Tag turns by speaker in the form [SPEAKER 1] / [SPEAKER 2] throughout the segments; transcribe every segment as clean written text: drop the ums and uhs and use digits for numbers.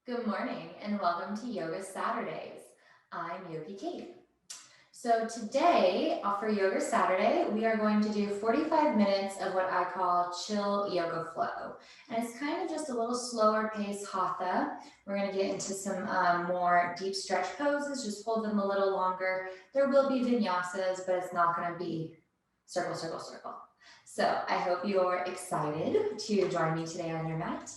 [SPEAKER 1] Good morning and welcome to Yoga Saturdays. I'm Yogi Kate. So today, for Yoga Saturday, we are going to do 45 minutes of what I call chill yoga flow. And it's kind of just a little slower pace hatha. We're going to get into some more deep stretch poses, just hold them a little longer. There will be vinyasas, but it's not going to be circle, circle, circle. So I hope you're excited to join me today on your mat.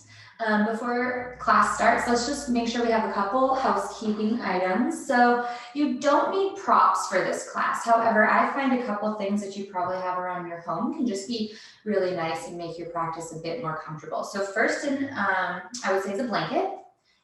[SPEAKER 1] Before class starts, let's just make sure we have a couple housekeeping items. So you don't need props for this class. However, I find a couple things that you probably have around your home can just be really nice and make your practice a bit more comfortable. So first, I would say is a blanket.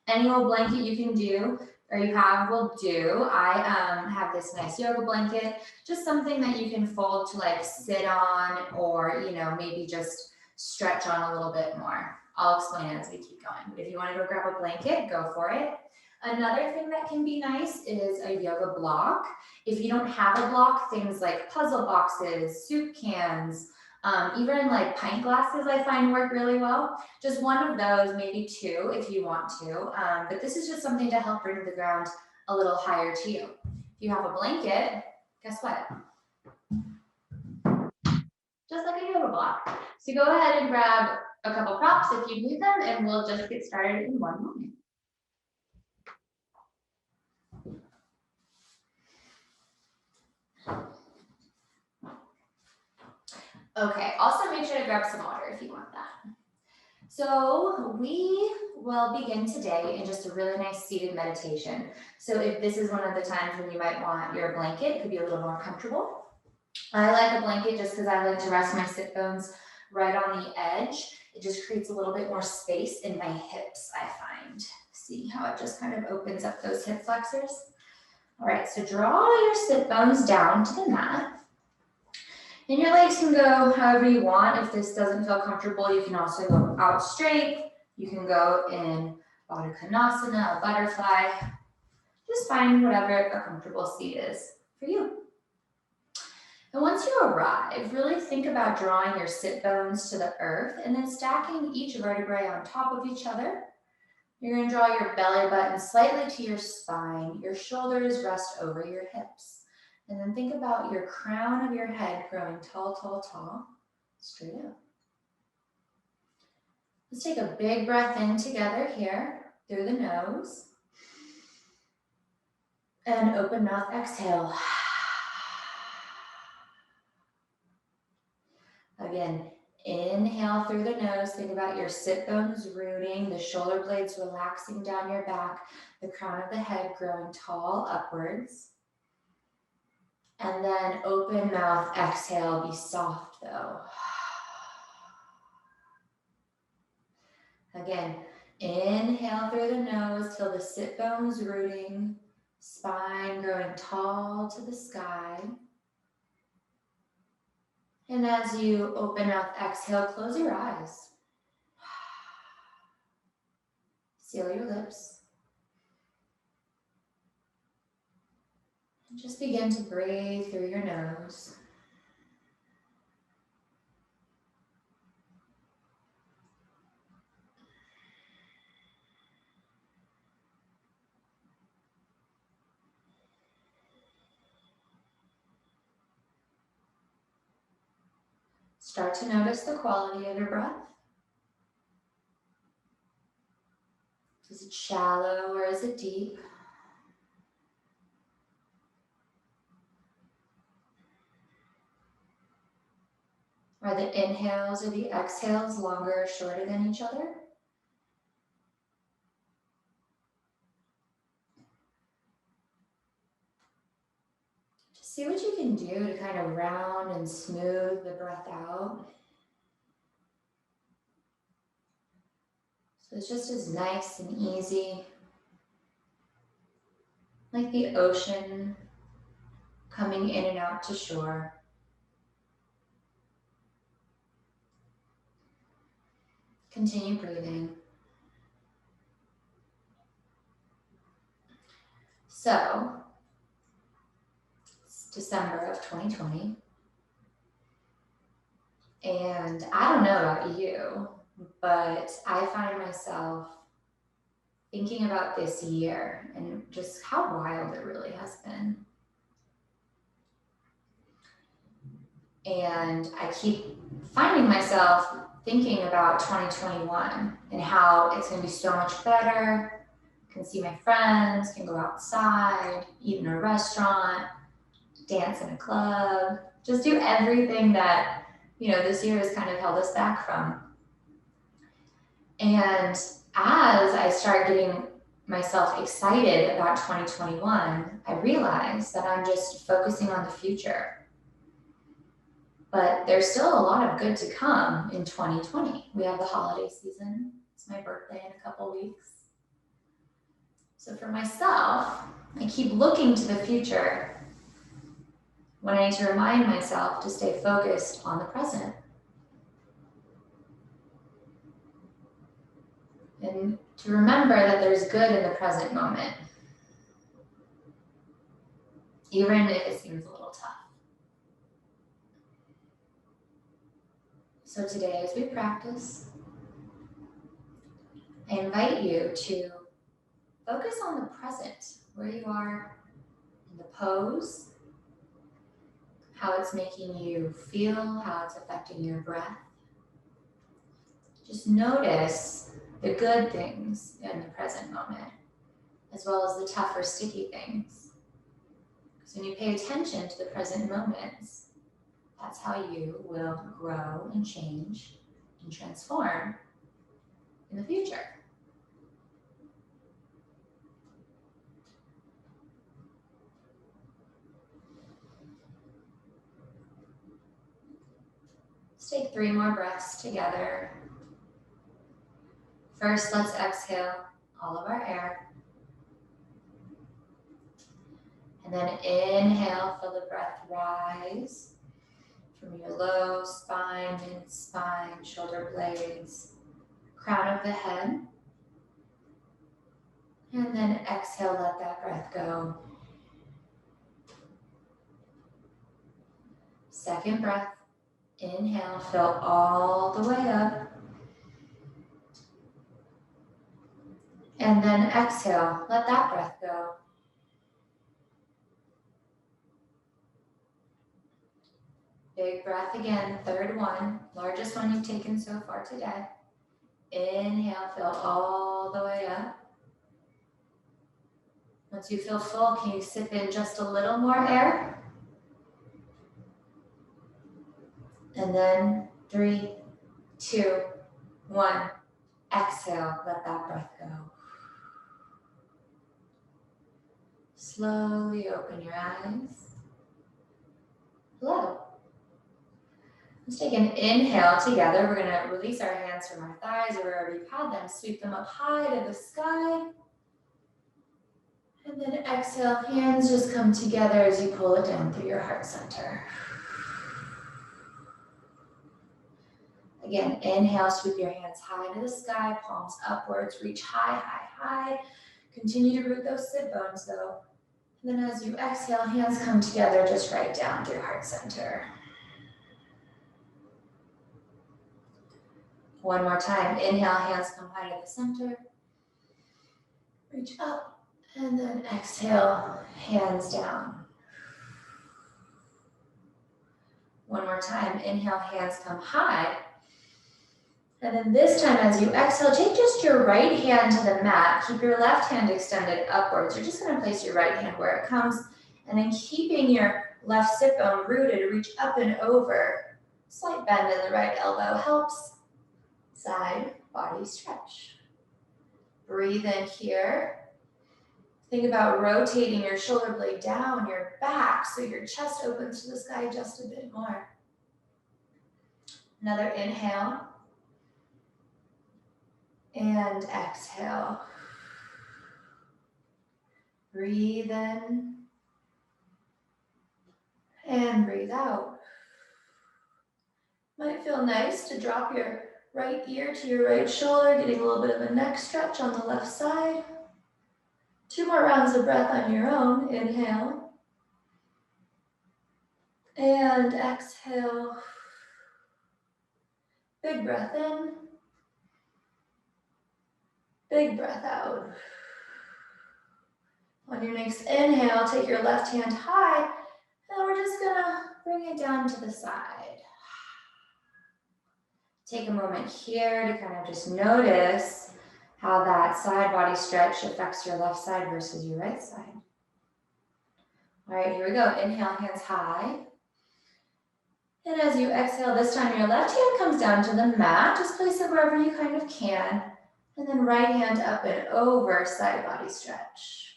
[SPEAKER 1] Any old blanket you can do or you have will do. I have this nice yoga blanket, just something that you can fold to like sit on or, maybe just stretch on a little bit more. I'll explain it as we keep going. But if you want to go grab a blanket, go for it. Another thing that can be nice is a yoga block. If you don't have a block, things like puzzle boxes, soup cans, even like pint glasses I find work really well. Just one of those, maybe two if you want to. But this is just something to help bring the ground a little higher to you. If you have a blanket, guess what? Just like a yoga block. So go ahead and grab a couple props if you need them, and we'll just get started in one moment. Okay, also make sure to grab some water if you want that. So we will begin today in just a really nice seated meditation. So if this is one of the times when you might want your blanket, it could be a little more comfortable. I like a blanket just because I like to rest my sit bones right on the edge. It just creates a little bit more space in my hips, I find. See how it just kind of opens up those hip flexors? All right, so draw your sit bones down to the mat. And your legs can go however you want. If this doesn't feel comfortable, you can also go out straight. You can go in Baddha Konasana, a butterfly. Just find whatever a comfortable seat is for you. And once you arrive, really think about drawing your sit bones to the earth and then stacking each vertebrae on top of each other. You're going to draw your belly button slightly to your spine. Your shoulders rest over your hips. And then think about your crown of your head growing tall, tall, tall, straight up. Let's take a big breath in together here through the nose. And open mouth, exhale. Again, inhale through the nose. Think about your sit bones rooting, the shoulder blades relaxing down your back, the crown of the head growing tall upwards. And then open mouth, exhale, be soft though. Again, inhale through the nose till the sit bones rooting, spine growing tall to the sky. And as you open mouth, exhale, close your eyes. Seal your lips. And just begin to breathe through your nose. Start to notice the quality of your breath. Is it shallow or is it deep? Are the inhales or the exhales longer or shorter than each other? Just see what you can do to kind of round and smooth the breath out. So it's just as nice and easy, like the ocean coming in and out to shore. Continue breathing. So, it's December of 2020. And I don't know about you, but I find myself thinking about this year and just how wild it really has been. And I keep finding myself thinking about 2021 and how it's going to be so much better. I can see my friends, can go outside, eat in a restaurant, dance in a club, just do everything that, this year has kind of held us back from. And as I start getting myself excited about 2021, I realize that I'm just focusing on the future. But there's still a lot of good to come in 2020. We have the holiday season. It's my birthday in a couple weeks. So for myself, I keep looking to the future when I need to remind myself to stay focused on the present. And to remember that there's good in the present moment, even if it seems a little tough. So today, as we practice, I invite you to focus on the present, where you are in the pose, how it's making you feel, how it's affecting your breath. Just notice the good things in the present moment, as well as the tougher, sticky things. Because when you pay attention to the present moments, that's how you will grow and change and transform in the future. Let's take 3 more breaths together. First, let's exhale all of our air. And then inhale, feel the breath rise from your low spine, mid-spine, shoulder blades, crown of the head. And then exhale, let that breath go. Second breath, inhale, fill all the way up. And then exhale, let that breath go. Big breath again, third one, largest one you've taken so far today. Inhale, fill all the way up. Once you feel full, can you sip in just a little more air? And then 3, 2, 1, exhale, let that breath go. Slowly open your eyes. Hello. Let's take an inhale together. We're gonna release our hands from our thighs or wherever you've had them, sweep them up high to the sky. And then exhale, hands just come together as you pull it down through your heart center. Again, inhale, sweep your hands high to the sky, palms upwards, reach high, high, high. Continue to root those sit bones though. And then as you exhale, hands come together just right down through heart center. One more time, inhale, hands come high to the center. Reach up, and then exhale, hands down. One more time, inhale, hands come high. And then this time as you exhale, take just your right hand to the mat. Keep your left hand extended upwards. You're just gonna place your right hand where it comes. And then keeping your left sit bone rooted, reach up and over. Slight bend in the right elbow helps. Side body stretch. Breathe in here. Think about rotating your shoulder blade down your back so your chest opens to the sky just a bit more. Another inhale. And exhale. Breathe in. And breathe out. Might feel nice to drop your right ear to your right shoulder, getting a little bit of a neck stretch on the left side. 2 more rounds of breath on your own. Inhale. And exhale. Big breath in. Big breath out. On your next inhale, take your left hand high, and we're just gonna bring it down to the side. Take a moment here to kind of just notice how that side body stretch affects your left side versus your right side. All right, here we go. Inhale, hands high. And as you exhale, this time your left hand comes down to the mat. Just place it wherever you kind of can. And then right hand up and over, side body stretch.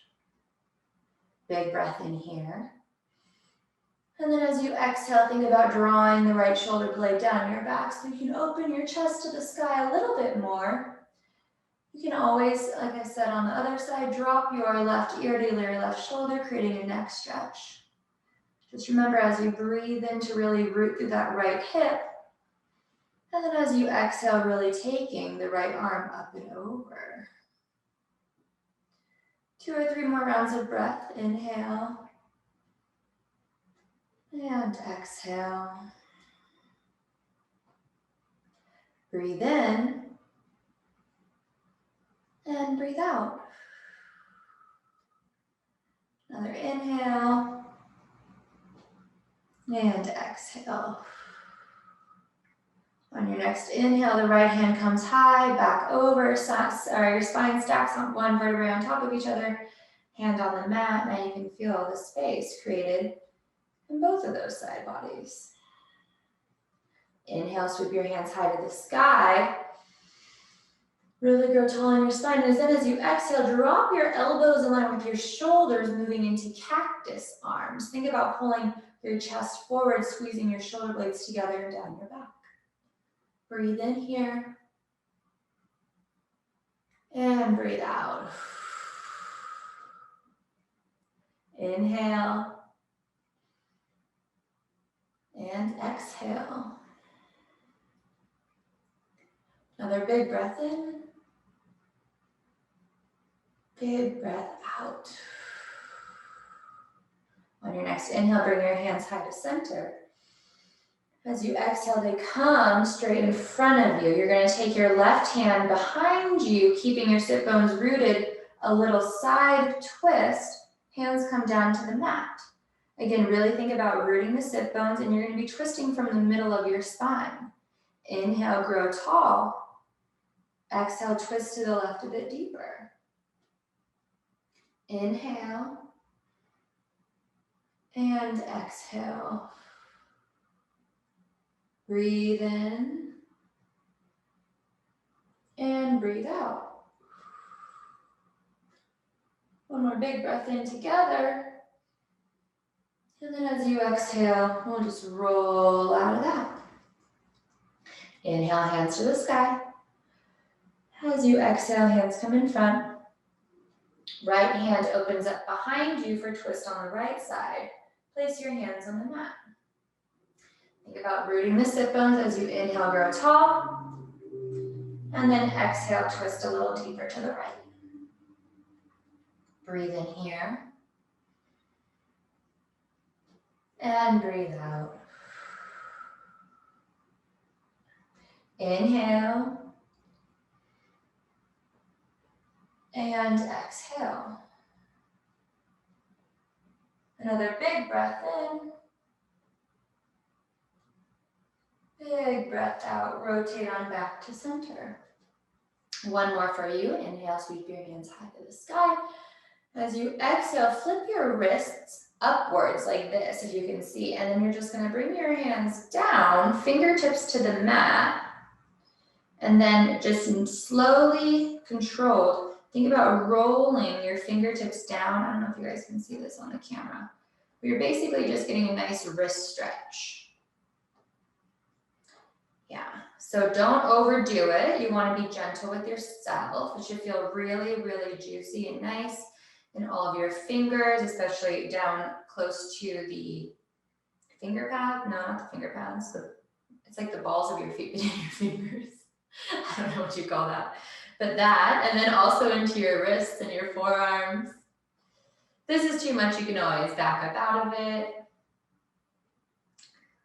[SPEAKER 1] Big breath in here. And then as you exhale, think about drawing the right shoulder blade down your back so you can open your chest to the sky a little bit more. You can always, like I said, on the other side, drop your left ear to your left shoulder, creating a neck stretch. Just remember as you breathe in to really root through that right hip. And then as you exhale, really taking the right arm up and over. 2 or 3 more rounds of breath. Inhale. And exhale. Breathe in. And breathe out. Another inhale. And exhale. On your next inhale, the right hand comes high, back over, your spine stacks on one vertebrae on top of each other, hand on the mat. Now you can feel the space created in both of those side bodies. Inhale, sweep your hands high to the sky. Really grow tall in your spine. And then as you exhale, drop your elbows in line with your shoulders, moving into cactus arms. Think about pulling your chest forward, squeezing your shoulder blades together and down your back. Breathe in here. And breathe out. Inhale. And exhale. Another big breath in. Big breath out. On your next inhale, bring your hands high to center. As you exhale, they come straight in front of you. You're going to take your left hand behind you, keeping your sit bones rooted, a little side twist. Hands come down to the mat. Again, really think about rooting the sit bones, and you're going to be twisting from the middle of your spine. Inhale, grow tall. Exhale, twist to the left a bit deeper. Inhale. And exhale. Breathe in. And breathe out. One more big breath in together. And then as you exhale, we'll just roll out of that. Inhale, hands to the sky. As you exhale, hands come in front. Right hand opens up behind you for twist on the right side. Place your hands on the mat. Think about rooting the sit bones as you inhale, grow tall. And then exhale, twist a little deeper to the right. Breathe in here. And breathe out. Inhale. And exhale. Another big breath in. Big breath out. Rotate on back to center. One more for you. Inhale, sweep your hands high to the sky. As you exhale, flip your wrists upwards like this, if you can see. And then you're just going to bring your hands down, fingertips to the mat. And then just slowly controlled. Think about rolling your fingertips down. I don't know if you guys can see this on the camera. But you're basically just getting a nice wrist stretch. Yeah, so don't overdo it. You want to be gentle with yourself. It should feel really, really juicy and nice in all of your fingers, especially down close to the finger pad. No, not the finger pads. It's like the balls of your feet between your fingers. I don't know what you call that. But that, and then also into your wrists and your forearms. If this is too much, you can always back up out of it.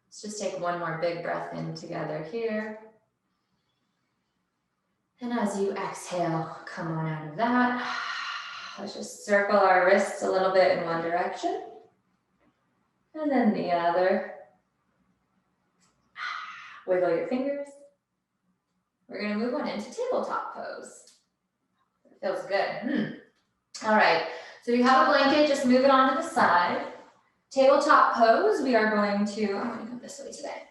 [SPEAKER 1] Let's just take one more big breath in together here. And as you exhale, come on out of that. Let's just circle our wrists a little bit in one direction. And then the other. Wiggle your fingers. We're gonna move on into tabletop pose. It feels good. All right, so you have a blanket, just move it onto the side. Tabletop pose, we are going to, I'm gonna come this way today.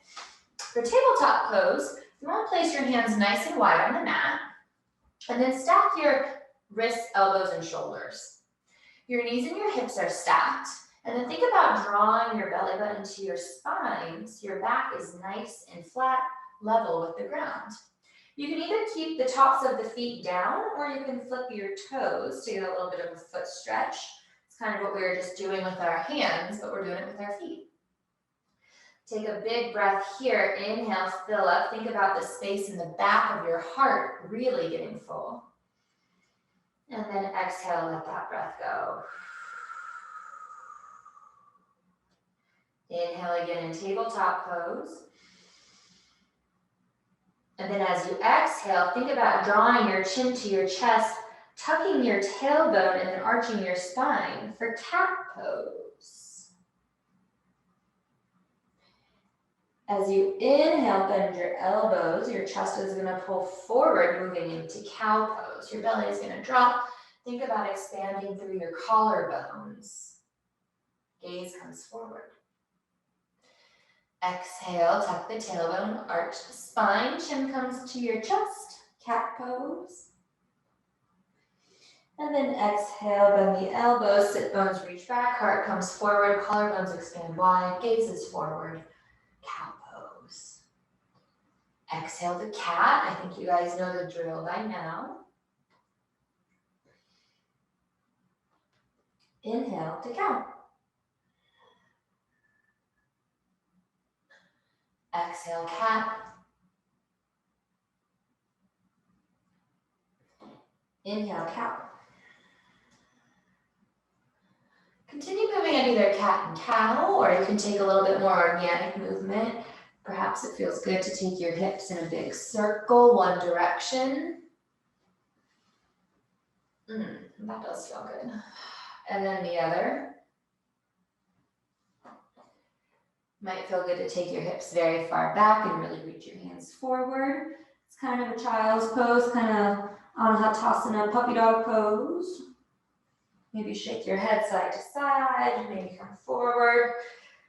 [SPEAKER 1] For tabletop pose, you wanna place your hands nice and wide on the mat, and then stack your wrists, elbows, and shoulders. Your knees and your hips are stacked, and then think about drawing your belly button to your spine so your back is nice and flat, level with the ground. You can either keep the tops of the feet down, or you can flip your toes to get a little bit of a foot stretch. It's kind of what we were just doing with our hands, but we're doing it with our feet. Take a big breath here. Inhale, fill up. Think about the space in the back of your heart really getting full. And then exhale, let that breath go. Inhale again in tabletop pose. And then as you exhale, think about drawing your chin to your chest, tucking your tailbone, and then arching your spine for cat pose. As you inhale, bend your elbows, your chest is gonna pull forward, moving into cow pose. Your belly is gonna drop. Think about expanding through your collarbones. Gaze comes forward. Exhale, tuck the tailbone, arch the spine, chin comes to your chest, cat pose. And then exhale, bend the elbows, sit bones reach back, heart comes forward, collarbones expand wide, gaze is forward, cow pose. Exhale to cat. I think you guys know the drill by now. Inhale to cow. Exhale, cat. Inhale, cow. Continue moving at either cat and cow, or you can take a little bit more organic movement. Perhaps it feels good to take your hips in a big circle, one direction. That does feel good. And then the other. Might feel good to take your hips very far back and really reach your hands forward. It's kind of a child's pose, kind of Anahatasana puppy dog pose. Maybe shake your head side to side, maybe come forward.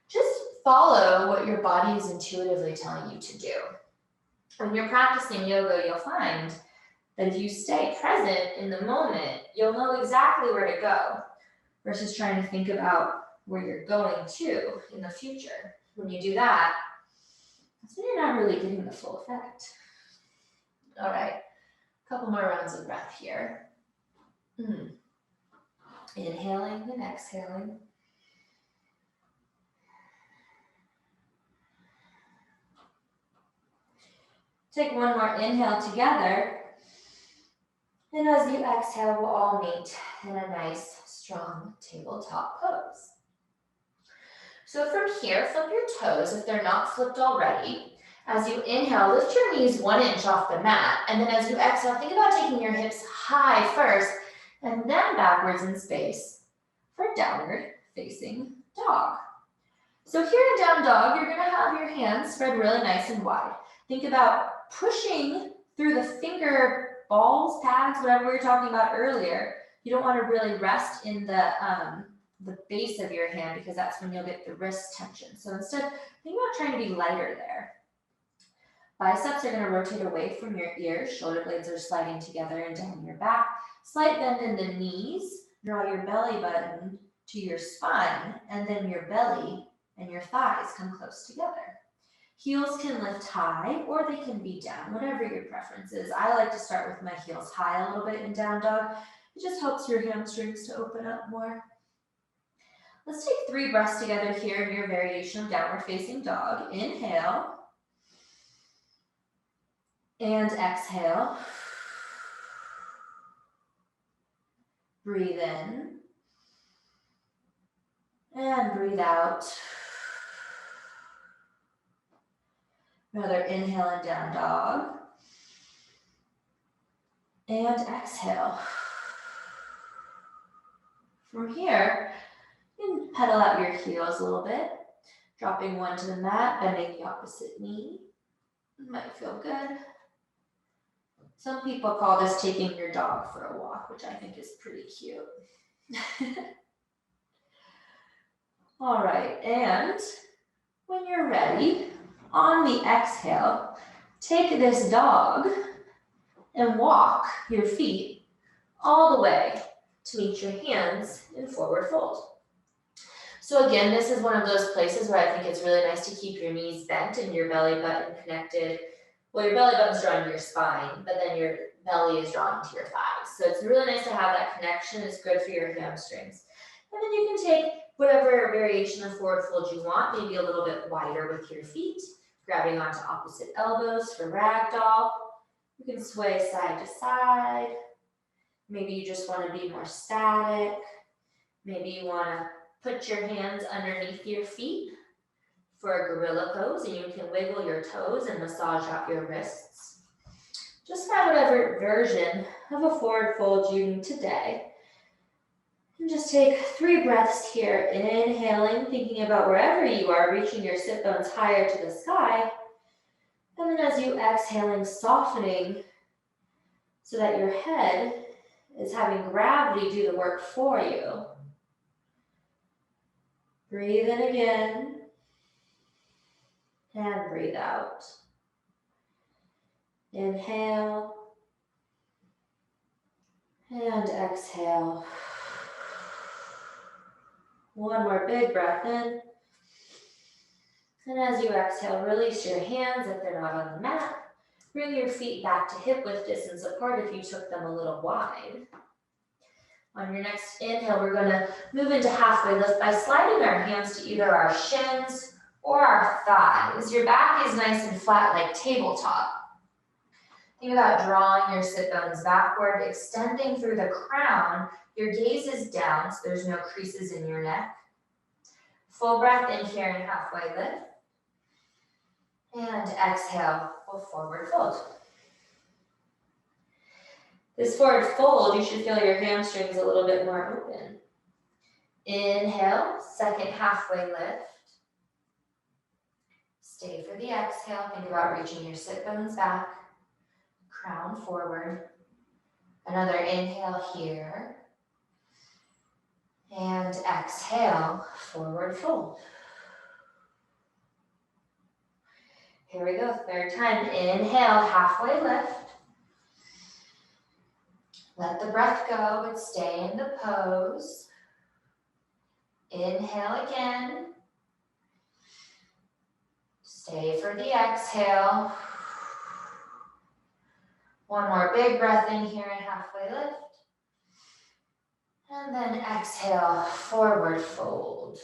[SPEAKER 1] Just follow what your body is intuitively telling you to do. When you're practicing yoga, you'll find that if you stay present in the moment, you'll know exactly where to go versus trying to think about where you're going to in the future. When you do that, that's when you're not really getting the full effect. All right, a couple more rounds of breath here. Inhaling and exhaling. Take one more inhale together. And as you exhale, we'll all meet in a nice, strong tabletop pose. So from here, flip your toes if they're not flipped already. As you inhale, lift your knees 1 inch off the mat. And then as you exhale, think about taking your hips high first and then backwards in space for downward facing dog. So here in down dog, you're gonna have your hands spread really nice and wide. Think about pushing through the finger balls, pads, whatever we were talking about earlier. You don't wanna really rest in the base of your hand because that's when you'll get the wrist tension. So instead, think about trying to be lighter there. Biceps are gonna rotate away from your ears. Shoulder blades are sliding together and down your back. Slight bend in the knees. Draw your belly button to your spine, and then your belly and your thighs come close together. Heels can lift high or they can be down, whatever your preference is. I like to start with my heels high a little bit in down dog. It just helps your hamstrings to open up more. Let's take 3 breaths together here in your variation of downward facing dog. Inhale and exhale. Breathe in and breathe out. Another inhale and down dog. And exhale. From here, you can pedal out your heels a little bit, dropping one to the mat, bending the opposite knee. It might feel good. Some people call this taking your dog for a walk, which I think is pretty cute. All right, and when you're ready, on the exhale, take this dog and walk your feet all the way to meet your hands in forward fold. So again, this is one of those places where I think it's really nice to keep your knees bent and your belly button connected. Well, your belly button's drawn to your spine, but then your belly is drawn to your thighs. So it's really nice to have that connection. It's good for your hamstrings. And then you can take whatever variation of forward fold you want, maybe a little bit wider with your feet, grabbing onto opposite elbows for ragdoll. You can sway side to side. Maybe you just want to be more static. Maybe you want to put your hands underneath your feet for a gorilla pose, and you can wiggle your toes and massage out your wrists. Just find whatever version of a forward fold you need today. And just take 3 breaths here, inhaling, thinking about wherever you are, reaching your sit bones higher to the sky. And then as you exhaling, softening so that your head is having gravity do the work for you. Breathe in again. And breathe out. Inhale. And exhale. One more big breath in. And as you exhale, release your hands if they're not on the mat. Bring your feet back to hip width distance apart if you took them a little wide. On your next inhale, we're going to move into halfway lift by sliding our hands to either our shins or our thighs. Your back is nice and flat like tabletop. Think about drawing your sit bones backward, extending through the crown. Your gaze is down, so there's no creases in your neck. Full breath in here and halfway lift. And exhale, we'll forward fold. This forward fold, you should feel your hamstrings a little bit more open. Inhale, second halfway lift. Stay for the exhale. Think about reaching your sit bones back. Crown forward. Another inhale here. And exhale, forward fold. Here we go, third time. Inhale, halfway lift. Let the breath go, but stay in the pose. Inhale again. Stay for the exhale. One more big breath in here and halfway lift. And then exhale, forward fold.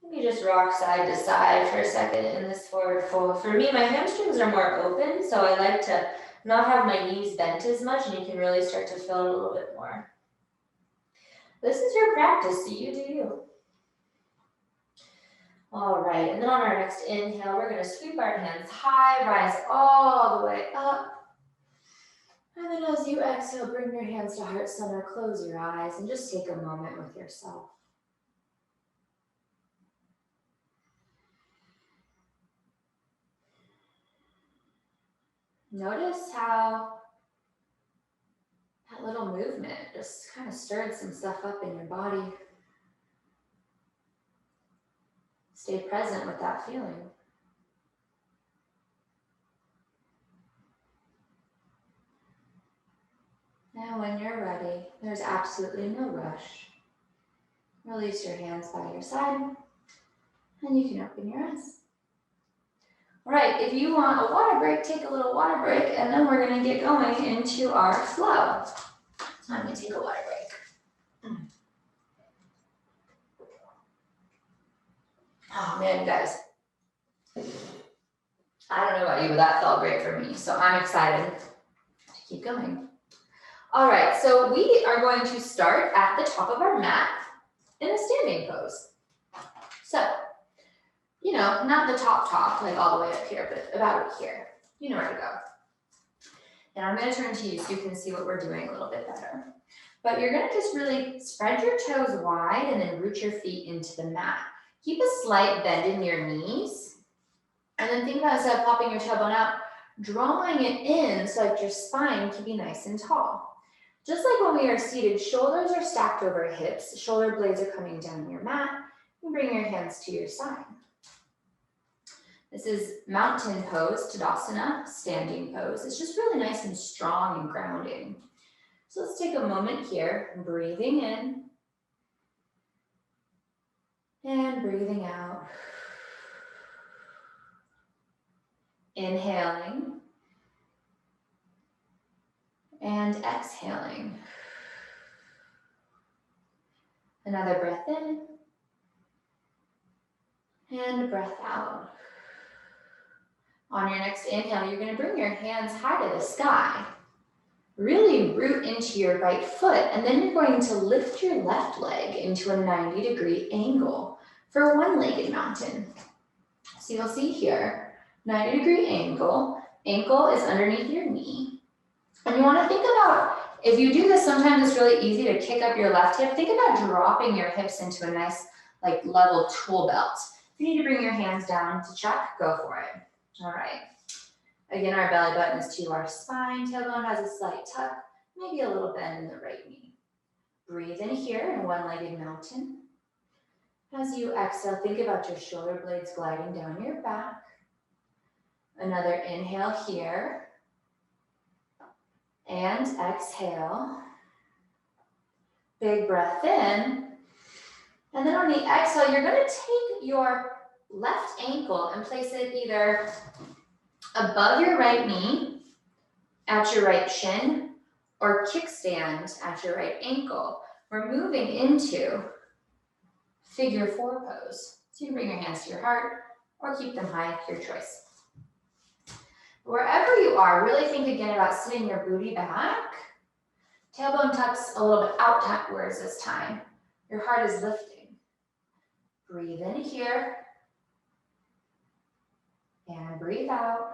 [SPEAKER 1] Maybe just rock side to side for a second in this forward fold. For me, my hamstrings are more open, so I like to not have my knees bent as much, and you can really start to feel it a little bit more. This is your practice, so you do you. All right, and then on our next inhale, we're going to sweep our hands high, rise all the way up. And then as you exhale, bring your hands to heart center, close your eyes, and just take a moment with yourself. Notice how that little movement just kind of stirred some stuff up in your body. Stay present with that feeling. Now when you're ready, there's absolutely no rush. Release your hands by your side, and you can open your eyes. All right, if you want a water break, take a little water break, and then we're gonna get going into our flow. So I'm gonna take a water break. Oh man, you guys. I don't know about you, but that felt great for me. So I'm excited to keep going. All right, so we are going to start at the top of our mat in a standing pose. So, you know, not the top, like all the way up here, but about here. You know where to go. And I'm going to turn to you so you can see what we're doing a little bit better. But you're going to just really spread your toes wide and then root your feet into the mat. Keep a slight bend in your knees. And then think about, instead of popping your tailbone out, drawing it in so that your spine can be nice and tall. Just like when we are seated, shoulders are stacked over hips, shoulder blades are coming down your mat. You bring your hands to your side. This is mountain pose, Tadasana, standing pose. It's just really nice and strong and grounding. So let's take a moment here, breathing in and breathing out. Inhaling and exhaling. Another breath in and a breath out. On your next inhale, you're going to bring your hands high to the sky. Really root into your right foot, and then you're going to lift your left leg into a 90-degree angle for a one-legged mountain. So you'll see here, 90-degree angle. Ankle is underneath your knee. And you want to think about, if you do this, sometimes it's really easy to kick up your left hip. Think about dropping your hips into a nice, like, level tool belt. If you need to bring your hands down to check, go for it. All right. Again, our belly button is to our spine. Tailbone has a slight tuck, maybe a little bend in the right knee. Breathe in here in a one-legged mountain. As you exhale, think about your shoulder blades gliding down your back. Another inhale here. And exhale. Big breath in. And then on the exhale, you're going to take your left ankle and place it either above your right knee, at your right shin, or kickstand at your right ankle. We're moving into figure 4 pose. So you can bring your hands to your heart or keep them high, your choice. Wherever you are, really think again about sitting your booty back. Tailbone tucks a little bit outwards this time. Your heart is lifting. Breathe in here. And breathe out.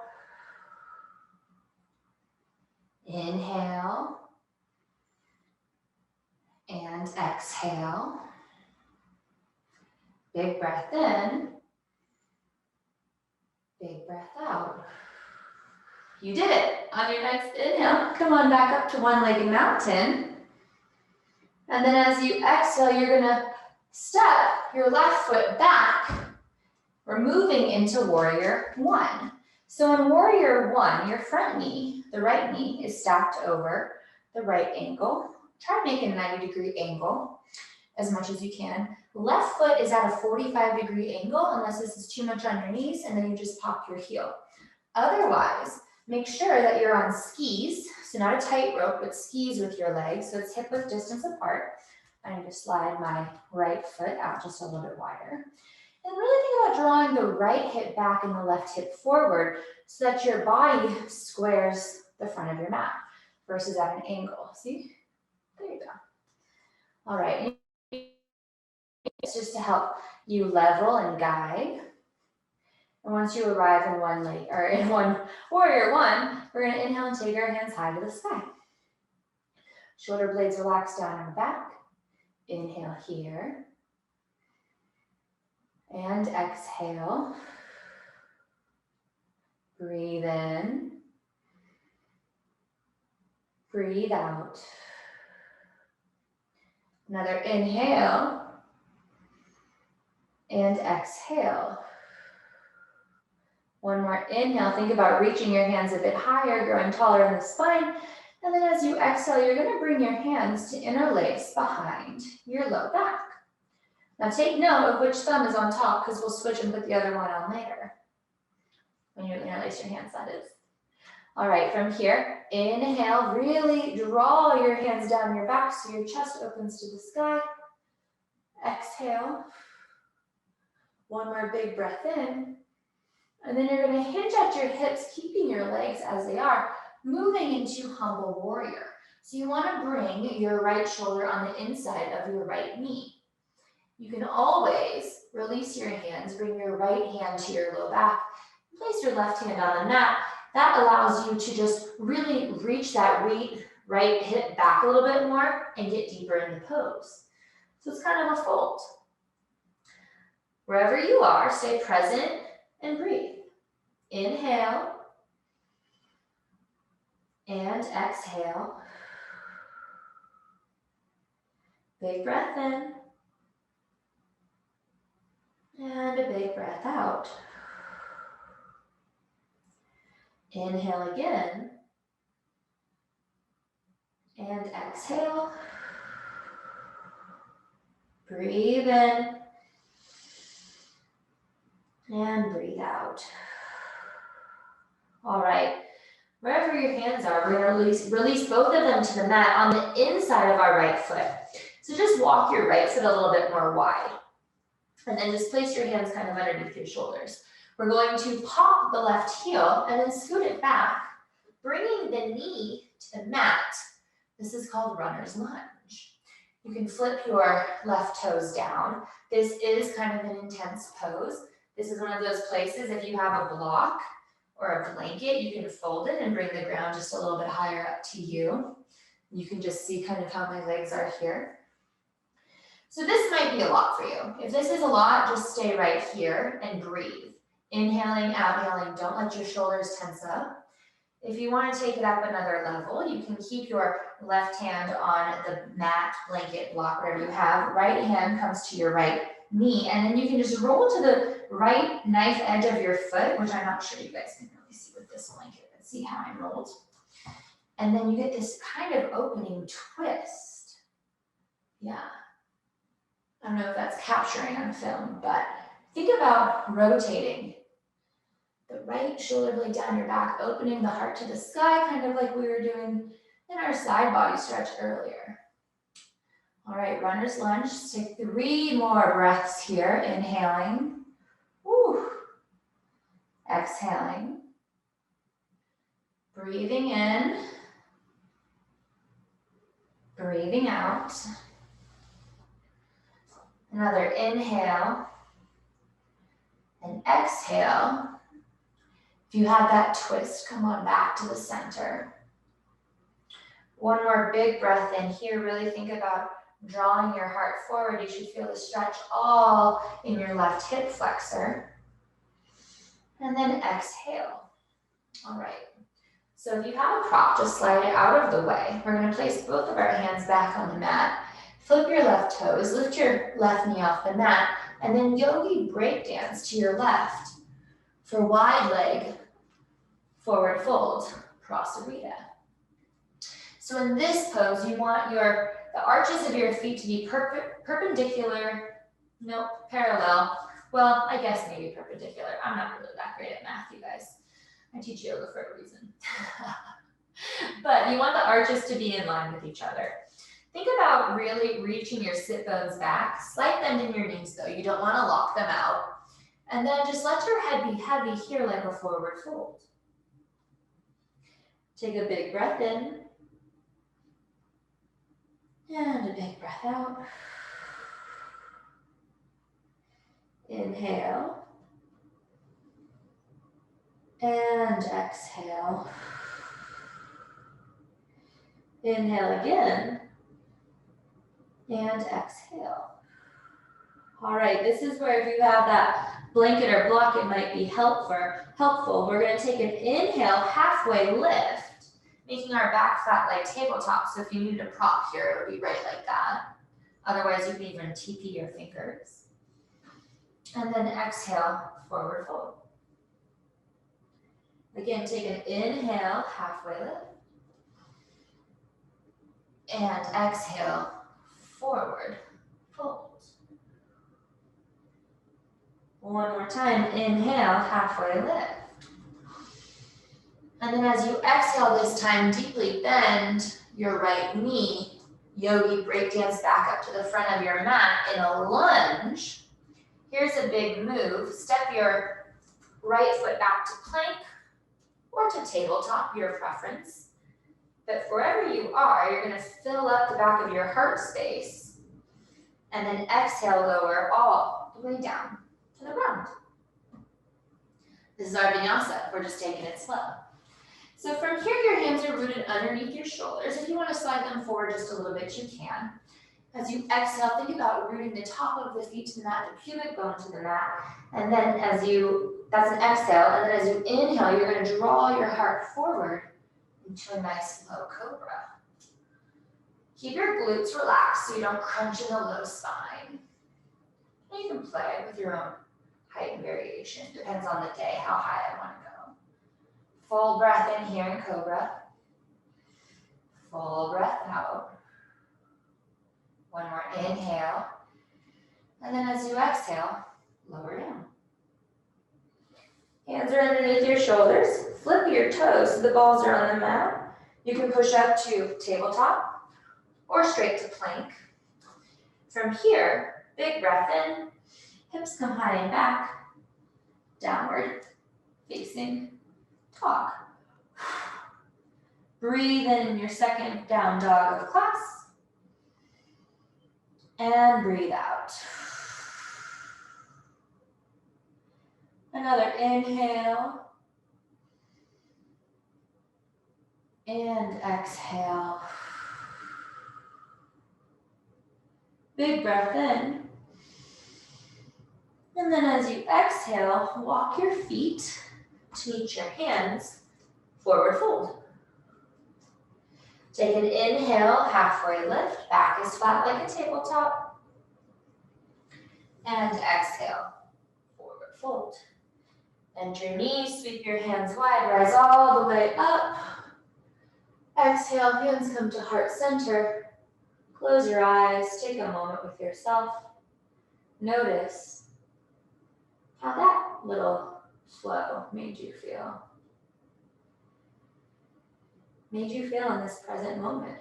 [SPEAKER 1] Inhale. And exhale. Big breath in. Big breath out. You did it. On your next inhale, come on back up to one-legged mountain. And then as you exhale, you're gonna step your left foot back. We're moving into warrior 1. So in warrior 1, your front knee, the right knee, is stacked over the right ankle. Try to make a 90-degree angle as much as you can. Left foot is at a 45-degree angle, unless this is too much on your knees, and then you just pop your heel. Otherwise, make sure that you're on skis, so not a tight rope, but skis with your legs, so it's hip-width distance apart. I need to slide my right foot out just a little bit wider. And really think about drawing the right hip back and the left hip forward so that your body squares the front of your mat versus at an angle. See? There you go. All right. It's just to help you level and guide. And once you arrive in one warrior 1, we're going to inhale and take our hands high to the sky. Shoulder blades relax down our back. Inhale here. And exhale. Breathe in. Breathe out. Another inhale. And exhale. One more inhale. Think about reaching your hands a bit higher, growing taller in the spine. And then as you exhale, you're going to bring your hands to interlace behind your low back. Now take note of which thumb is on top, because we'll switch and put the other one on later. When you interlace your hands, that is. All right, from here, inhale, really draw your hands down your back so your chest opens to the sky. Exhale. One more big breath in. And then you're going to hinge at your hips, keeping your legs as they are, moving into humble warrior. So you want to bring your right shoulder on the inside of your right knee. You can always release your hands, bring your right hand to your low back, place your left hand on the mat, that allows you to just really reach that right hip back a little bit more and get deeper in the pose. So it's kind of a fold. Wherever you are, stay present and breathe. Inhale and exhale. Big breath in and a big breath out. Inhale again and exhale. Breathe in and breathe out. All right, wherever your hands are, we're going to release both of them to the mat on the inside of our right foot. So just walk your right foot a little bit more wide. And then just place your hands kind of underneath your shoulders. We're going to pop the left heel and then scoot it back, bringing the knee to the mat. This is called runner's lunge. You can flip your left toes down. This is kind of an intense pose. This is one of those places, if you have a block or a blanket, you can fold it and bring the ground just a little bit higher up to you. You can just see kind of how my legs are here. So this might be a lot for you. If this is a lot, just stay right here and breathe. Inhaling, outhailing, don't let your shoulders tense up. If you want to take it up another level, you can keep your left hand on the mat, blanket, block, whatever you have. Right hand comes to your right knee, and then you can just roll to the right knife edge of your foot, which I'm not sure you guys can really see with this blanket, but see how I'm rolled. And then you get this kind of opening twist. Yeah. I don't know if that's capturing on film, but think about rotating the right shoulder blade down your back, opening the heart to the sky, kind of like we were doing in our side body stretch earlier. All right, runner's lunge. Take 3 more breaths here. Inhaling. Woo. Exhaling. Breathing in. Breathing out. Another inhale and exhale. If you have that twist, come on back to the center. One more big breath in here. Really think about drawing your heart forward. You should feel the stretch all in your left hip flexor. And then exhale. All right. So if you have a prop, just slide it out of the way. We're going to place both of our hands back on the mat. Flip your left toes, lift your left knee off the mat, and then yogi breakdance to your left for wide leg, forward fold, Prasarita. So in this pose, you want the arches of your feet to be perpendicular, nope, parallel. Well, I guess maybe perpendicular. I'm not really that great at math, you guys. I teach yoga for a reason. But you want the arches to be in line with each other. Think about really reaching your sit bones back. Slight bend in your knees though. You don't want to lock them out. And then just let your head be heavy here like a forward fold. Take a big breath in. And a big breath out. Inhale. And exhale. Inhale again. And exhale. All right, this is where if you have that blanket or block, it might be helpful. We're going to take an inhale, halfway lift, making our back flat like tabletop. So if you needed a prop here, it would be right like that. Otherwise, you can even TP your fingers. And then exhale, forward fold. Again, take an inhale, halfway lift. And exhale, forward fold. One more time, inhale, halfway lift. And then as you exhale this time, deeply bend your right knee, yogi breakdance back up to the front of your mat in a lunge. Here's a big move. Step your right foot back to plank or to tabletop, your preference. But wherever you are, you're going to fill up the back of your heart space and then exhale, lower all the way down to the ground. This is our vinyasa. We're just taking it slow. So from here, your hands are rooted underneath your shoulders. If you want to slide them forward just a little bit, you can. As you exhale, think about rooting the top of the feet to the mat, the pubic bone to the mat. And then that's an exhale. And then as you inhale, you're going to draw your heart forward into a nice low cobra. Keep your glutes relaxed so you don't crunch in the low spine. And you can play with your own height and variation. Depends on the day, how high I want to go. Full breath in here in cobra. Full breath out. One more inhale. And then as you exhale, lower down. Hands are underneath your shoulders. Flip your toes so the balls are on the mat. You can push up to tabletop or straight to plank. From here, big breath in. Hips come high and back. Downward facing dog. Breathe in your second down dog of class. And breathe out. Another inhale. And exhale. Big breath in. And then as you exhale, walk your feet to meet your hands, forward fold. Take an inhale, halfway lift, back is flat like a tabletop. And exhale, forward fold. Bend your knees, sweep your hands wide, rise all the way up. Exhale, hands come to heart center. Close your eyes, take a moment with yourself. Notice how that little flow made you feel. Made you feel in this present moment.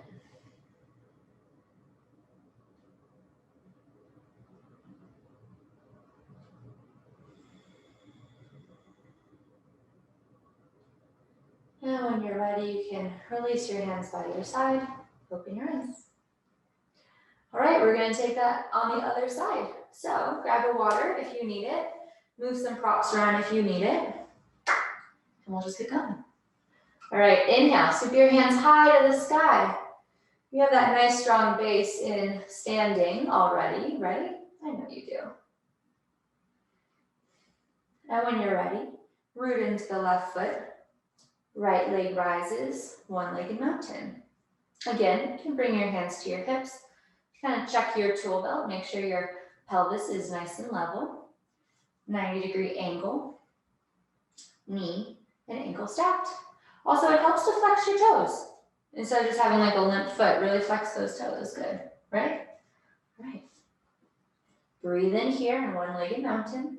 [SPEAKER 1] And when you're ready, you can release your hands by your side, open your eyes. All right, we're gonna take that on the other side. So grab a water if you need it, move some props around if you need it, and we'll just get going. All right, inhale, sweep your hands high to the sky. You have that nice strong base in standing already, right? I know you do. Now when you're ready, root into the left foot. Right leg rises, one-legged mountain. Again, you can bring your hands to your hips. Kind of check your tool belt, make sure your pelvis is nice and level. 90-degree angle, knee and ankle stacked. Also, it helps to flex your toes. Instead of just having like a limp foot, really flex those toes, good, right? Right. Breathe in here in one-legged mountain.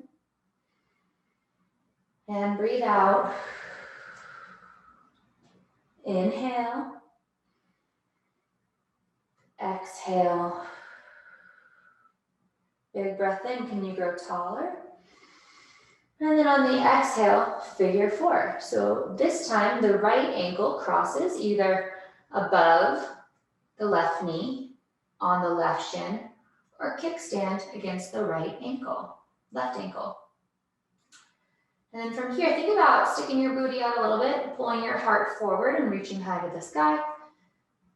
[SPEAKER 1] And breathe out. Inhale. Exhale. Big breath in, can you grow taller? And then on the exhale, figure four. So this time the right ankle crosses either above the left knee, on the left shin, or kickstand against the right ankle, left ankle. And then from here, think about sticking your booty out a little bit, pulling your heart forward and reaching high to the sky.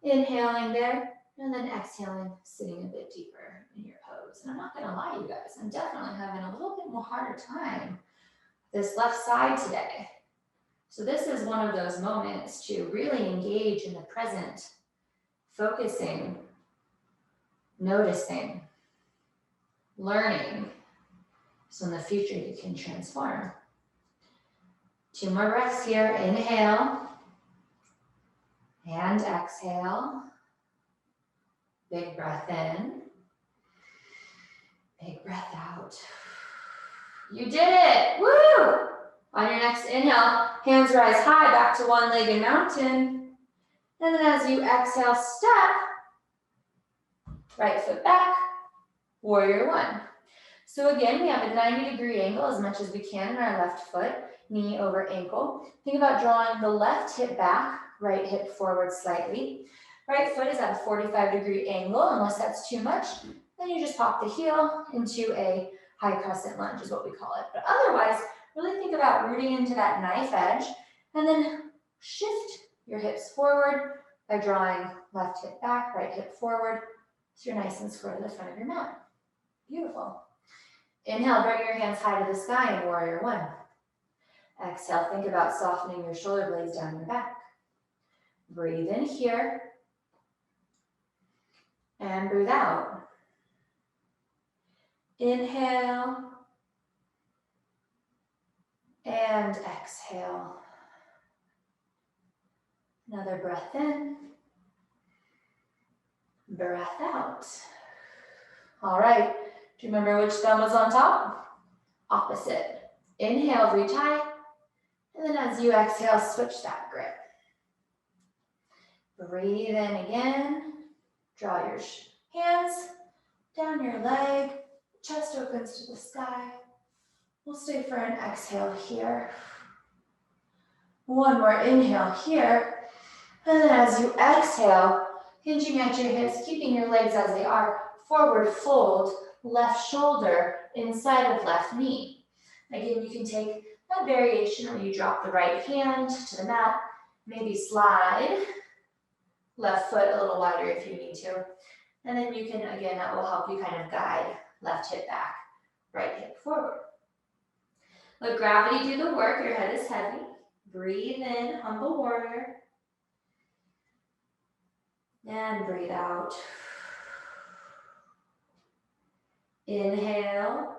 [SPEAKER 1] Inhaling there, and then exhaling, sitting a bit deeper in your pose. And I'm not gonna lie, you guys, I'm definitely having a little bit more harder time this left side today. So this is one of those moments to really engage in the present, focusing, noticing, learning, so in the future you can transform. 2 more breaths here. Inhale and exhale. Big breath in. Big breath out. You did it! Woo! On your next inhale, hands rise high back to one-legged mountain. And then as you exhale, step. Right foot back, warrior one. So again, we have a 90-degree angle as much as we can in our left foot, knee over ankle. Think about drawing the left hip back, right hip forward slightly. Right foot is at a 45-degree angle. Unless that's too much, then you just pop the heel into a high crescent lunge is what we call it. But otherwise, really think about rooting into that knife edge and then shift your hips forward by drawing left hip back, right hip forward, so you're nice and square to the front of your mat. Beautiful. Inhale, bring your hands high to the sky in warrior one. Exhale, think about softening your shoulder blades down your back. Breathe in here. And breathe out. Inhale. And exhale. Another breath in. Breath out. All right. Do you remember which thumb was on top? Opposite. Inhale, reach high. And then as you exhale, switch that grip. Breathe in again. Draw your hands down your leg. Chest opens to the sky. We'll stay for an exhale here. One more inhale here. And then as you exhale, hinging at your hips, keeping your legs as they are, forward fold, left shoulder inside of left knee. Again, you can take that variation where you drop the right hand to the mat, maybe slide left foot a little wider if you need to. And then you can, again, that will help you kind of guide left hip back, right hip forward. Let gravity do the work, your head is heavy. Breathe in, humble warrior. And breathe out. Inhale.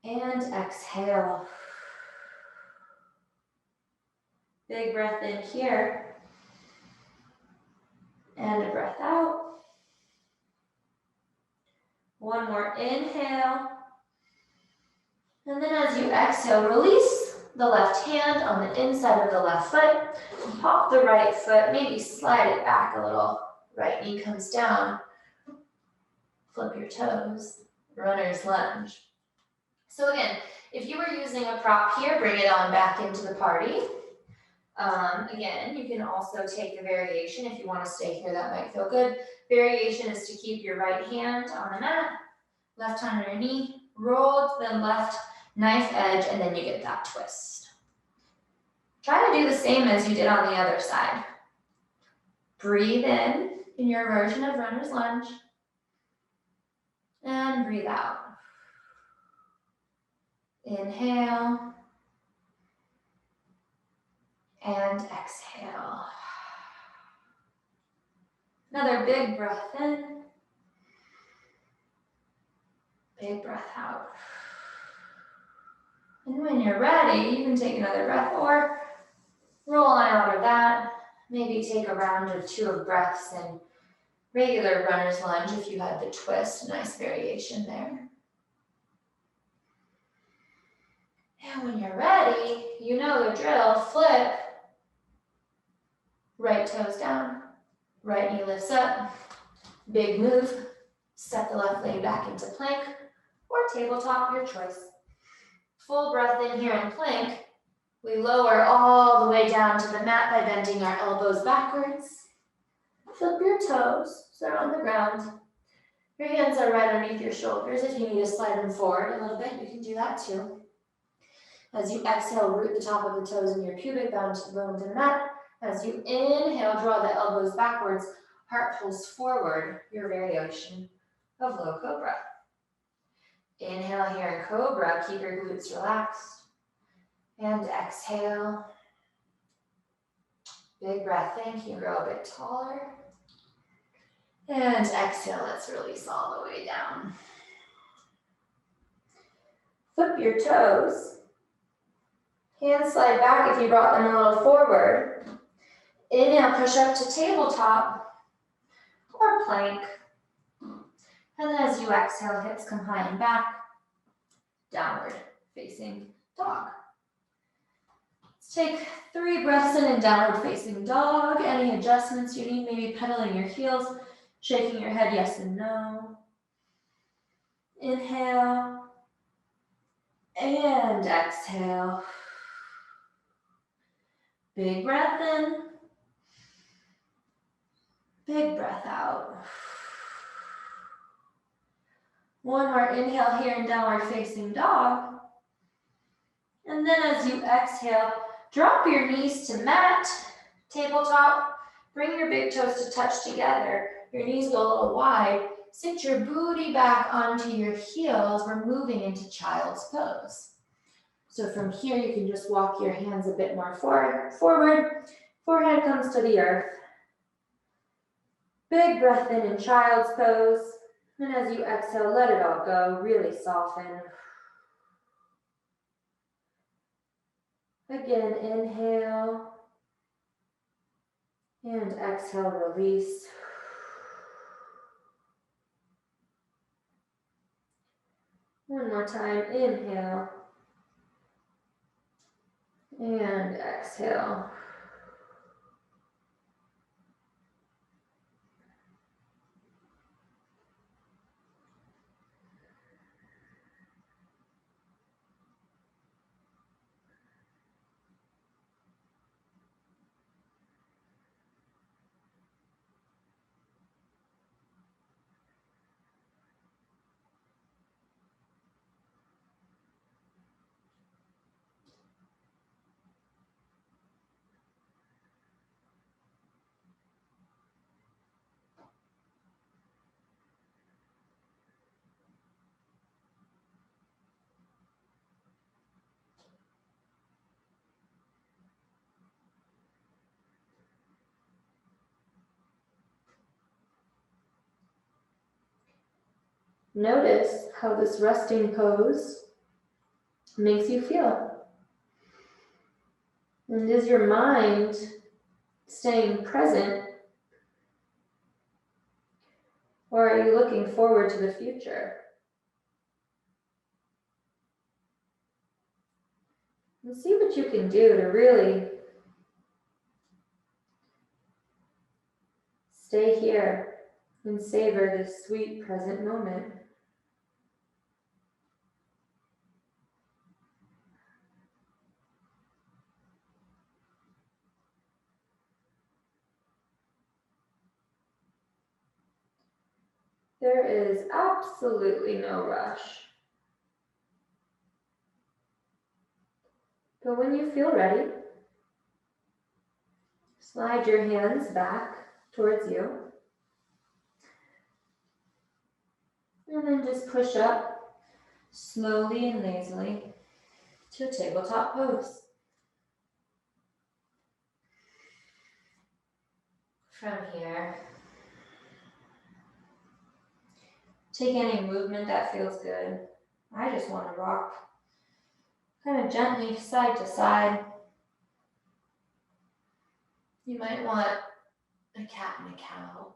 [SPEAKER 1] And exhale. Big breath in here. And a breath out. One more inhale. And then as you exhale, release the left hand on the inside of the left foot. Pop the right foot, maybe slide it back a little. Right knee comes down. Flip your toes. Runner's lunge. So again, if you were using a prop here, bring it on back into the party. Again, you can also take the variation. If you want to stay here, that might feel good. Variation is to keep your right hand on the mat, left hand on your knee, rolled, then left knife edge, and then you get that twist. Try to do the same as you did on the other side. Breathe in your version of runner's lunge, and breathe out. Inhale. And exhale. Another big breath in. Big breath out. And when you're ready, you can take another breath or roll on out of that. Maybe take a round or two of breaths in regular runner's lunge if you had the twist. Nice variation there. And when you're ready, you know the drill. Flip. Right toes down, right knee lifts up, big move, step the left leg back into plank or tabletop, your choice. Full breath in here in plank. We lower all the way down to the mat by bending our elbows backwards. Flip your toes so they're on the ground. Your hands are right underneath your shoulders. If you need to slide them forward a little bit, you can do that too. As you exhale, root the top of the toes in your pubic bone to the mat. As you inhale, draw the elbows backwards, heart pulls forward, your variation of low cobra. Inhale here in cobra, keep your glutes relaxed. And exhale. Big breath in, can you grow a bit taller? And exhale, let's release all the way down. Flip your toes. Hands slide back if you brought them a little forward. Inhale, push up to tabletop or plank. And then as you exhale, hips come high and back. Downward facing dog. Let's take 3 breaths in downward facing dog. Any adjustments you need, maybe pedaling your heels, shaking your head yes and no. Inhale. And exhale. Big breath in. Big breath out. One more inhale here in downward facing dog. And then as you exhale, drop your knees to mat, tabletop. Bring your big toes to touch together. Your knees go a little wide. Sit your booty back onto your heels. We're moving into child's pose. So from here, you can just walk your hands a bit more forward. Forehead comes to the earth. Big breath in child's pose. And as you exhale, let it all go. Really soften. Again, inhale. And exhale, release. One more time, inhale. And exhale. Notice how this resting pose makes you feel. And is your mind staying present, or are you looking forward to the future? And see what you can do to really stay here and savor this sweet present moment. There is absolutely no rush. But when you feel ready, slide your hands back towards you. And then just push up slowly and lazily to a tabletop pose. From here, take any movement that feels good. I just want to rock kind of gently side to side. You might want a cat and a cow.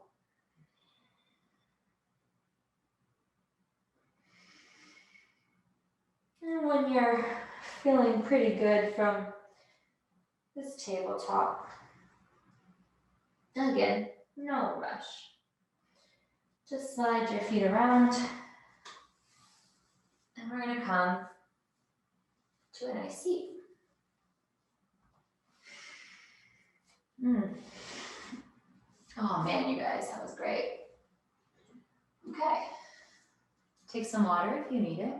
[SPEAKER 1] And when you're feeling pretty good from this tabletop, again, no rush. Just slide your feet around, and we're going to come to a nice seat. Oh man, you guys, that was great. Okay, take some water if you need it.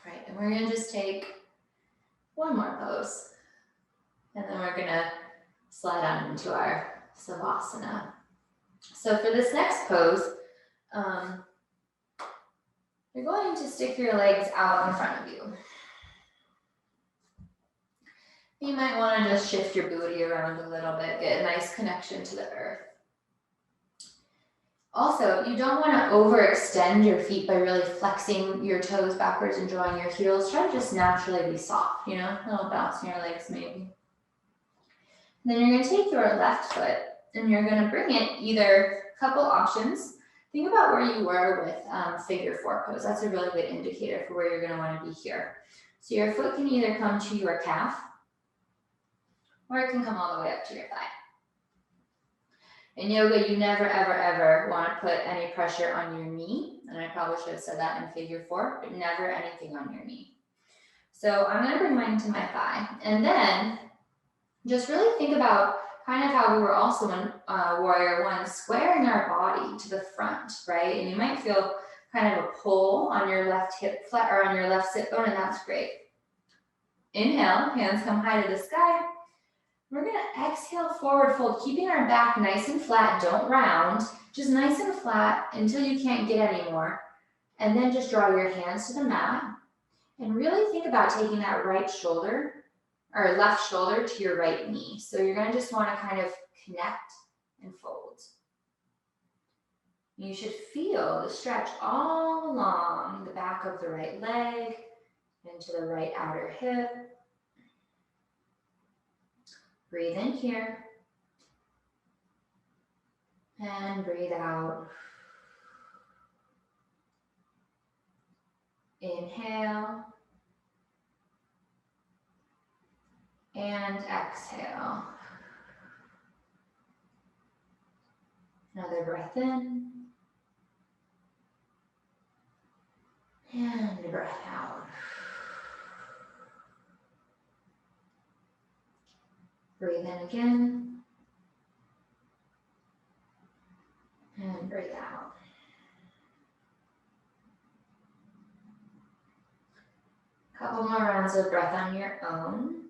[SPEAKER 1] Right, and we're gonna just take one more pose, and then we're gonna slide on into our Savasana. So for this next pose, you're going to stick your legs out in front of you. You might want to just shift your booty around a little bit, get a nice connection to the earth. Also, you don't want to overextend your feet by really flexing your toes backwards and drawing your heels. Try to just naturally be soft, you know, a little bounce in your legs maybe. And then you're going to take your left foot and you're going to bring it either a couple options. Think about where you were with figure four pose. That's a really good indicator for where you're going to want to be here. So your foot can either come to your calf or it can come all the way up to your thigh. In yoga, you never, ever, ever want to put any pressure on your knee. And I probably should have said that in figure four, but never anything on your knee. So I'm going to bring mine to my thigh. And then just really think about kind of how we were also in Warrior One, squaring our body to the front, right? And you might feel kind of a pull on your left hip flat or on your left sit bone, and that's great. Inhale, hands come high to the sky. We're gonna exhale, forward fold, keeping our back nice and flat, don't round, just nice and flat until you can't get anymore. And then just draw your hands to the mat and really think about taking that right shoulder or left shoulder to your right knee. So you're gonna just wanna kind of connect and fold. You should feel the stretch all along the back of the right leg into the right outer hip. Breathe in here. And breathe out. Inhale. And exhale. Another breath in. And breath out. Breathe in again. And breathe out. Couple more rounds of breath on your own.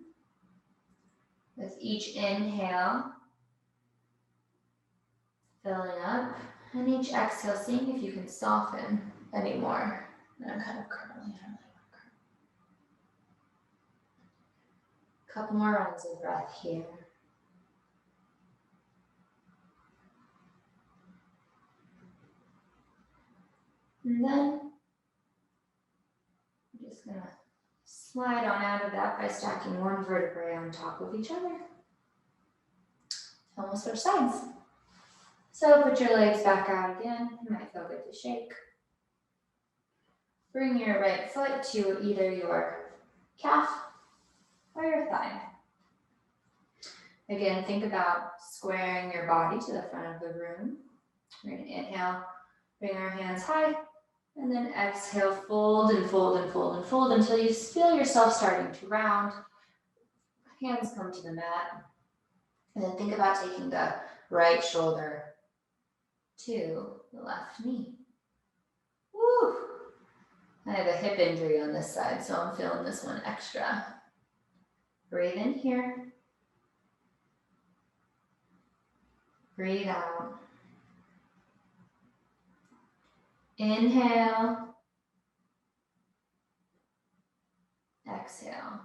[SPEAKER 1] With each inhale, filling up, and each exhale, seeing if you can soften anymore. And I'm kind of curling. Couple more rounds of breath here. And then I'm just gonna slide on out of that by stacking one vertebrae on top of each other. And we'll switch sides. So put your legs back out again. It might feel good to shake. Bring your right foot to either your calf or your thigh. Again, think about squaring your body to the front of the room. We're going to inhale, bring our hands high, and then exhale, fold and fold and fold and fold until you feel yourself starting to round. Hands come to the mat. And then think about taking the right shoulder to the left knee. Woo! I have a hip injury on this side, so I'm feeling this one extra. Breathe in here. Breathe out. Inhale. Exhale.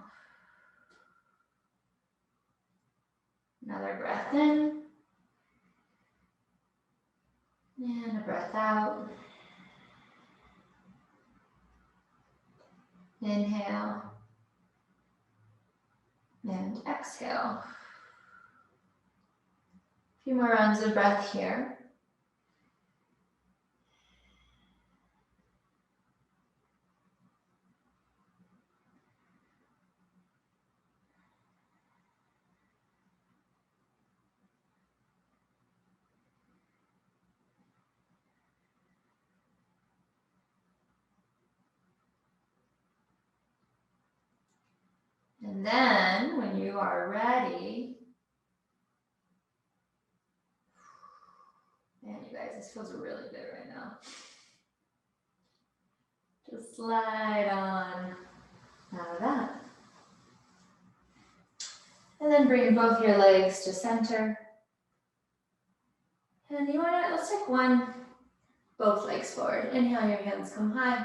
[SPEAKER 1] Another breath in. And a breath out. Inhale. And exhale. A few more rounds of breath here. And then when you are ready, man, you guys, this feels really good right now. Just slide on out of that. And then bring both your legs to center. And you want to, let's take both legs forward. Inhale, your hands come high.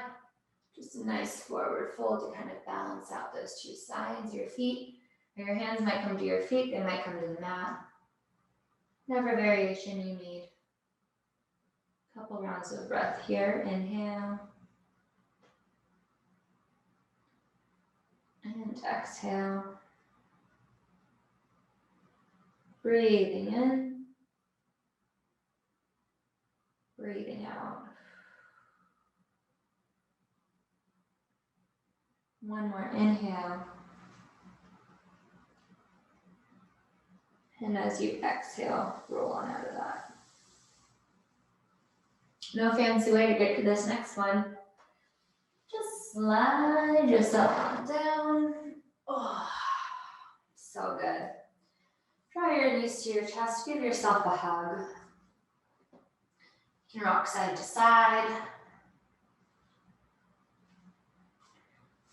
[SPEAKER 1] Just a nice forward fold to kind of balance out those two sides, your feet. Your hands might come to your feet, they might come to the mat. Whatever variation you need. Couple rounds of breath here. Inhale. And exhale. Breathing in. Breathing out. One more inhale. And as you exhale, roll on out of that. No fancy way to get to this next one. Just slide yourself on down. Oh, so good. Draw your knees to your chest, give yourself a hug. You can rock side to side.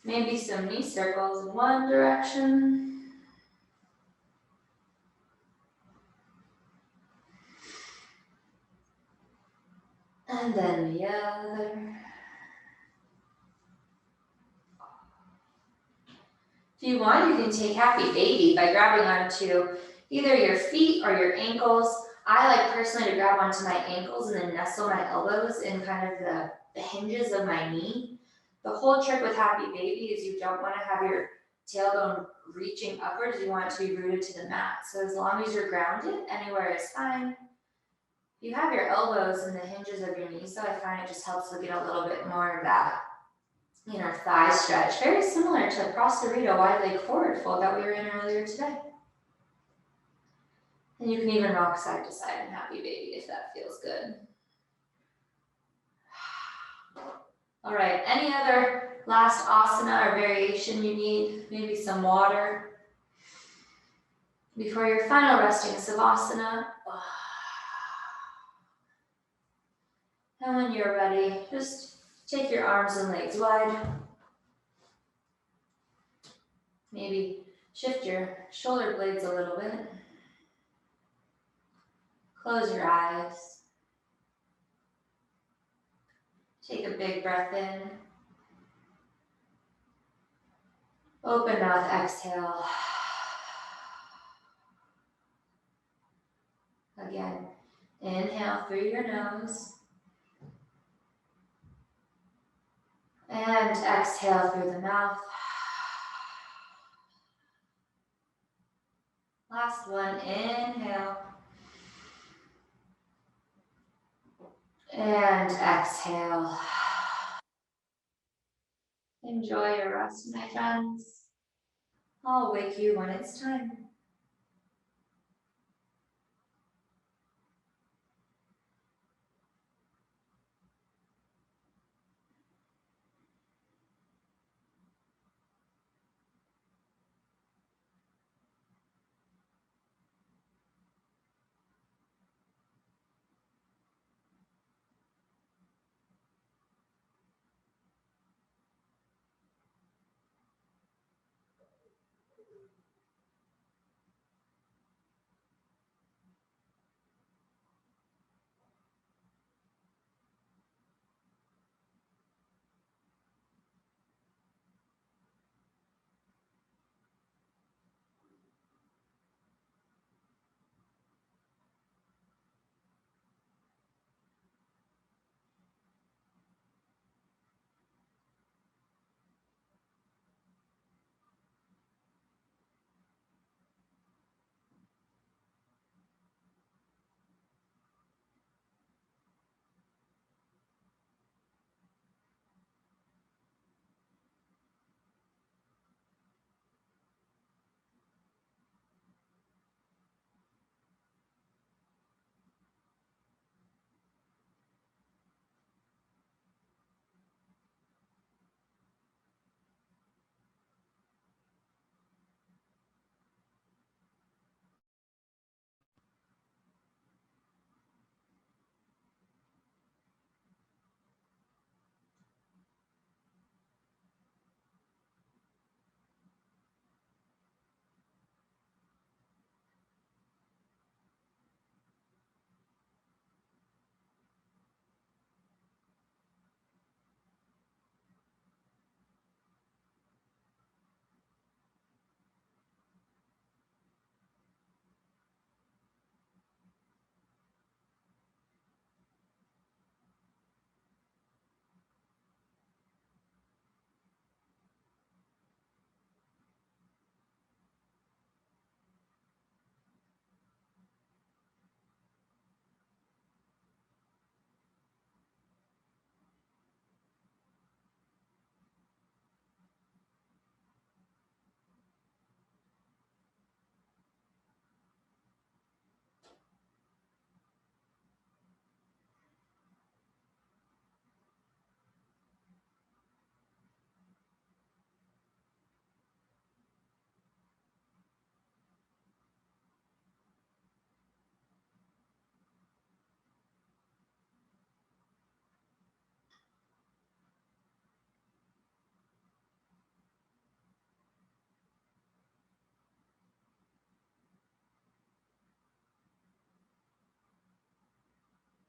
[SPEAKER 1] Maybe some knee circles in one direction. And then the other. If you want, you can take happy baby by grabbing onto either your feet or your ankles. I like personally to grab onto my ankles and then nestle my elbows in kind of the hinges of my knee. The whole trick with happy baby is you don't want to have your tailbone reaching upwards. You want it to be rooted to the mat. So as long as you're grounded, anywhere is fine. You have your elbows in the hinges of your knees, so I find it just helps to get a little bit more of that inner thigh stretch. Very similar to Prosarito wide leg forward fold that we were in earlier today. And you can even rock side to side in happy baby if that feels good. All right, any other last asana or variation you need? Maybe some water before your final resting Savasana. And when you're ready, just take your arms and legs wide. Maybe shift your shoulder blades a little bit. Close your eyes. Take a big breath in. Open mouth, exhale. Again, inhale through your nose. And exhale through the mouth. Last one, inhale. And exhale. Enjoy your rest, my friends. I'll wake you when it's time.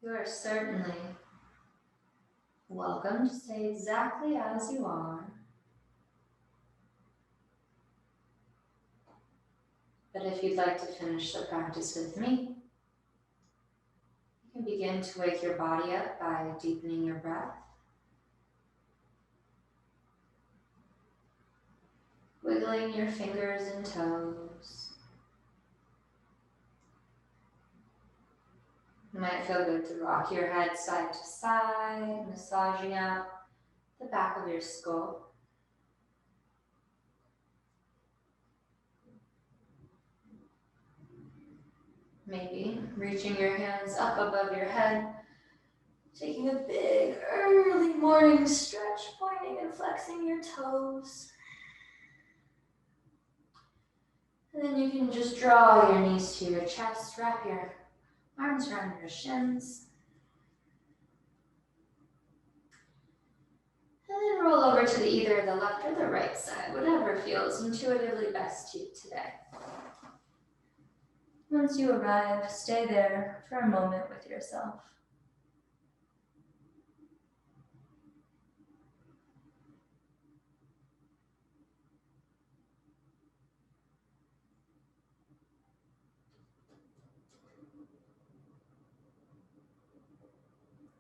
[SPEAKER 1] You are certainly welcome to stay exactly as you are. But if you'd like to finish the practice with me, you can begin to wake your body up by deepening your breath. Wiggling your fingers and toes. It might feel good to rock your head side to side, massaging out the back of your skull. Maybe reaching your hands up above your head, taking a big early morning stretch, pointing and flexing your toes. And then you can just draw your knees to your chest, wrap your arms around your shins. And then roll over to either the left or the right side, whatever feels intuitively best to you today. Once you arrive, stay there for a moment with yourself.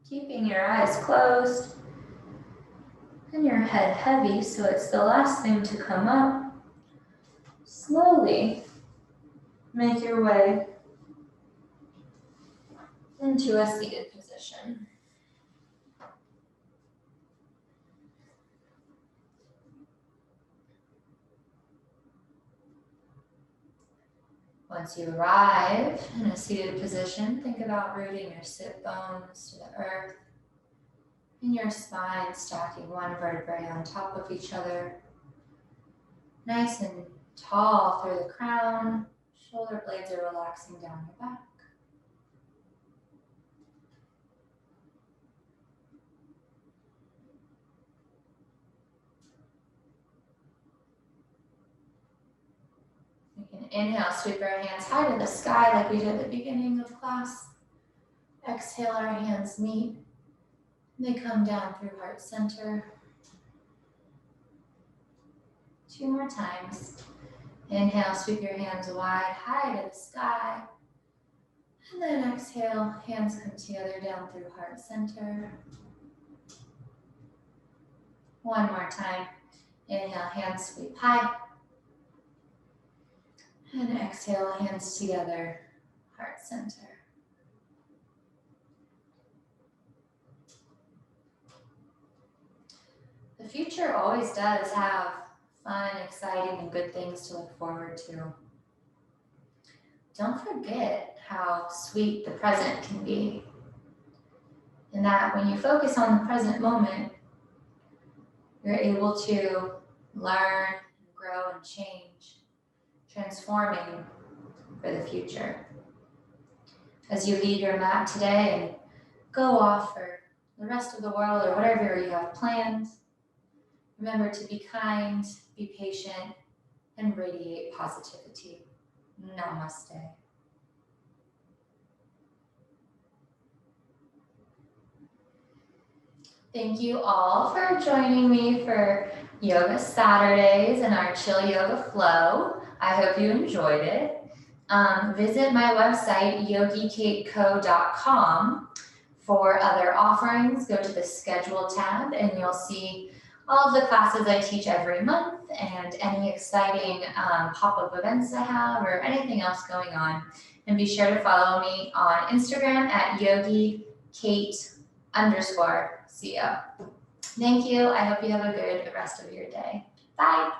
[SPEAKER 1] Keeping your eyes closed and your head heavy so it's the last thing to come up, slowly make your way into a seated position. Once you arrive in a seated position, think about rooting your sit bones to the earth and your spine stacking one vertebrae on top of each other. Nice and tall through the crown, shoulder blades are relaxing down your back. You can inhale, sweep our hands high to the sky like we did at the beginning of class. Exhale, our hands meet. They come down through heart center. 2 more times. Inhale, sweep your hands wide, high to the sky. And then exhale, hands come together down through heart center. 1 more time. Inhale, hands sweep high. And exhale, hands together, heart center. The future always does have fun, exciting, and good things to look forward to. Don't forget how sweet the present can be. And that when you focus on the present moment, you're able to learn, grow, and change, transforming for the future. As you leave your mat today and go off for the rest of the world or whatever you have planned, remember to be kind, be patient, and radiate positivity. Namaste. Thank you all for joining me for Yoga Saturdays and our Chill Yoga Flow. I hope you enjoyed it. Visit my website, yogikateco.com, for other offerings. Go to the schedule tab and you'll see all of the classes I teach every month and any exciting pop-up events I have or anything else going on. And be sure to follow me on Instagram at yogikate_co. Thank you. I hope you have a good rest of your day. Bye.